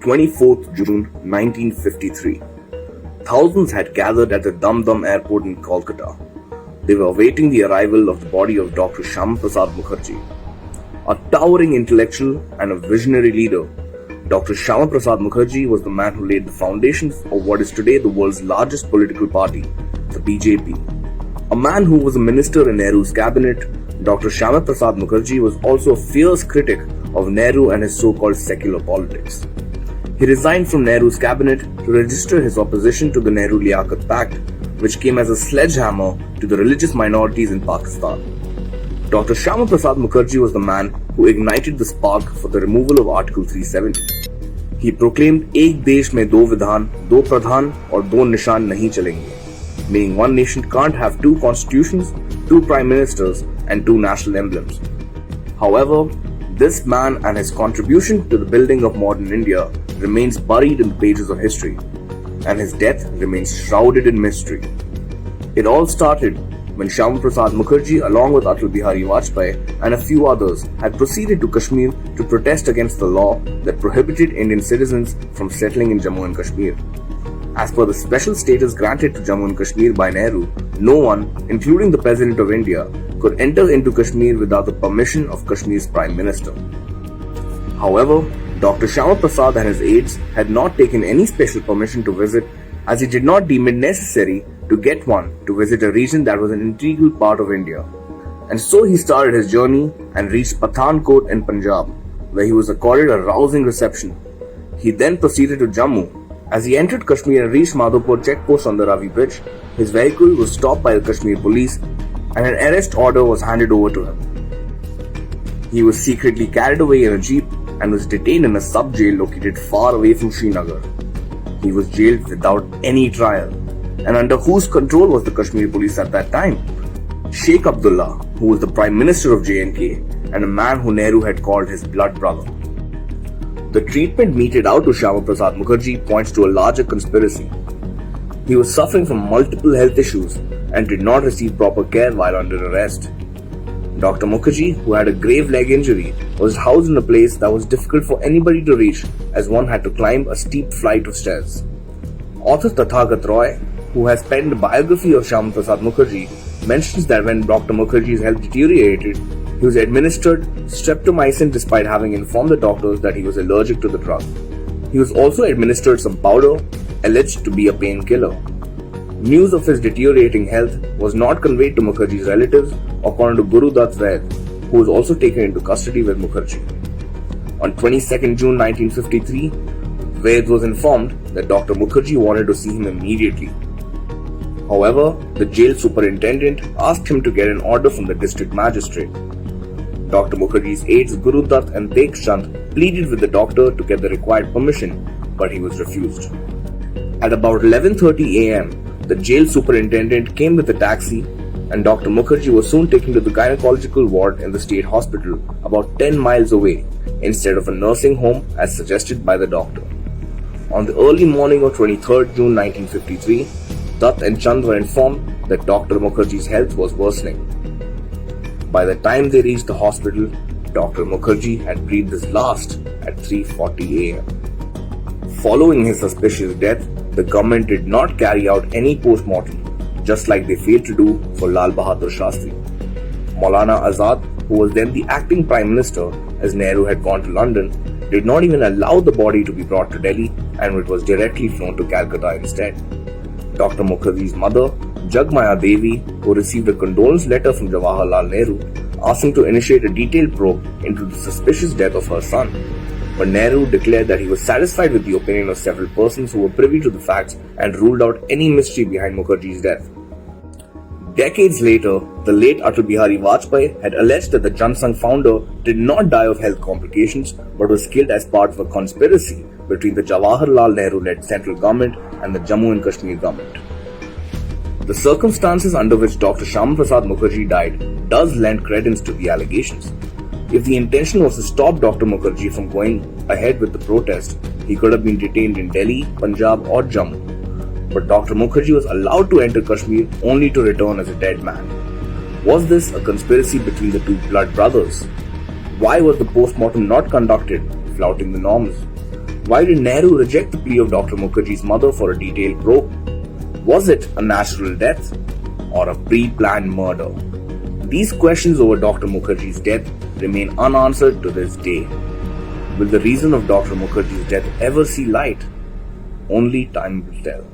24th June 1953. Thousands had gathered at the Dum Dum airport in Kolkata. They were awaiting the arrival of the body of Dr. Shyama Prasad Mukherjee. A towering intellectual and a visionary leader, Dr. Shyama Prasad Mukherjee was the man who laid the foundations of what is today the world's largest political party, the BJP. A man who was a minister in Nehru's cabinet, Dr. Shyama Prasad Mukherjee was also a fierce critic of Nehru and his so-called secular politics. He resigned from Nehru's cabinet to register his opposition to the Nehru-Liaquat Pact, which came as a sledgehammer to the religious minorities in Pakistan. Dr. Shyama Prasad Mukherjee was the man who ignited the spark for the removal of Article 370. He proclaimed एक देश में दो विधान, दो प्रधान और दो निशान नहीं चलेंगे, meaning one nation can't have two constitutions, two prime ministers and two national emblems. However, this man and his contribution to the building of modern India remains buried in the pages of history, and his death remains shrouded in mystery. It all started when Shyama Prasad Mukherjee, along with Atal Bihari Vajpayee and a few others, had proceeded to Kashmir to protest against the law that prohibited Indian citizens from settling in Jammu and Kashmir. As per the special status granted to Jammu and Kashmir by Nehru, no one, including the President of India, could enter into Kashmir without the permission of Kashmir's Prime Minister. However, Dr. Shyama Prasad and his aides had not taken any special permission to visit, as he did not deem it necessary to get one to visit a region that was an integral part of India. And so he started his journey and reached Pathankot in Punjab, where he was accorded a rousing reception. He then proceeded to Jammu. As he entered Kashmir and reached Madhopur checkpost on the Ravi Bridge, his vehicle was stopped by the Kashmir police and an arrest order was handed over to him. He was secretly carried away in a jeep and was detained in a sub-jail located far away from Srinagar. He was jailed without any trial. And under whose control was the Kashmir police at that time? Sheikh Abdullah, who was the Prime Minister of J&K and a man who Nehru had called his blood brother. The treatment meted out to Shyama Prasad Mukherjee points to a larger conspiracy. He was suffering from multiple health issues and did not receive proper care while under arrest. Dr. Mukherjee, who had a grave leg injury, was housed in a place that was difficult for anybody to reach, as one had to climb a steep flight of stairs. Author Tathagat Roy, who has penned a biography of Shyama Prasad Mukherjee, mentions that when Dr. Mukherjee's health deteriorated, he was administered streptomycin despite having informed the doctors that he was allergic to the drug. He was also administered some powder, alleged to be a painkiller. News of his deteriorating health was not conveyed to Mukherjee's relatives, according to Guru Dutt Vaid, who was also taken into custody with Mukherjee. On 22nd June 1953, Vaid was informed that Dr. Mukherjee wanted to see him immediately. However, the jail superintendent asked him to get an order from the district magistrate. Dr. Mukherjee's aides Guru Dutt and Tek Chand pleaded with the doctor to get the required permission, but he was refused. At about 11:30 a.m., the jail superintendent came with a taxi and Dr. Mukherjee was soon taken to the gynecological ward in the state hospital about 10 miles away instead of a nursing home as suggested by the doctor. On the early morning of 23rd June 1953, Dutt and Chand were informed that Dr. Mukherjee's health was worsening. By the time they reached the hospital, Dr. Mukherjee had breathed his last at 3:40 a.m. Following his suspicious death, the government did not carry out any post-mortem, just like they failed to do for Lal Bahadur Shastri. Maulana Azad, who was then the acting Prime Minister as Nehru had gone to London, did not even allow the body to be brought to Delhi and it was directly flown to Calcutta instead. Dr. Mukherjee's mother, Jagmaya Devi, who received a condolence letter from Jawaharlal Nehru, asked him to initiate a detailed probe into the suspicious death of her son. But Nehru declared that he was satisfied with the opinion of several persons who were privy to the facts and ruled out any mystery behind Mukherjee's death. Decades later, the late Atal Bihari Vajpayee had alleged that the Jan Sangh founder did not die of health complications but was killed as part of a conspiracy between the Jawaharlal Nehru-led central government and the Jammu and Kashmir government. The circumstances under which Dr. Shyama Prasad Mukherjee died does lend credence to the allegations. If the intention was to stop Dr. Mukherjee from going ahead with the protest, he could have been detained in Delhi, Punjab or Jammu. But Dr. Mukherjee was allowed to enter Kashmir only to return as a dead man. Was this a conspiracy between the two blood brothers? Why was the post-mortem not conducted, flouting the norms? Why did Nehru reject the plea of Dr. Mukherjee's mother for a detailed probe? Was it a natural death or a pre-planned murder? These questions over Dr. Mukherjee's death remain unanswered to this day. Will the reason of Dr. Mukherjee's death ever see light? Only time will tell.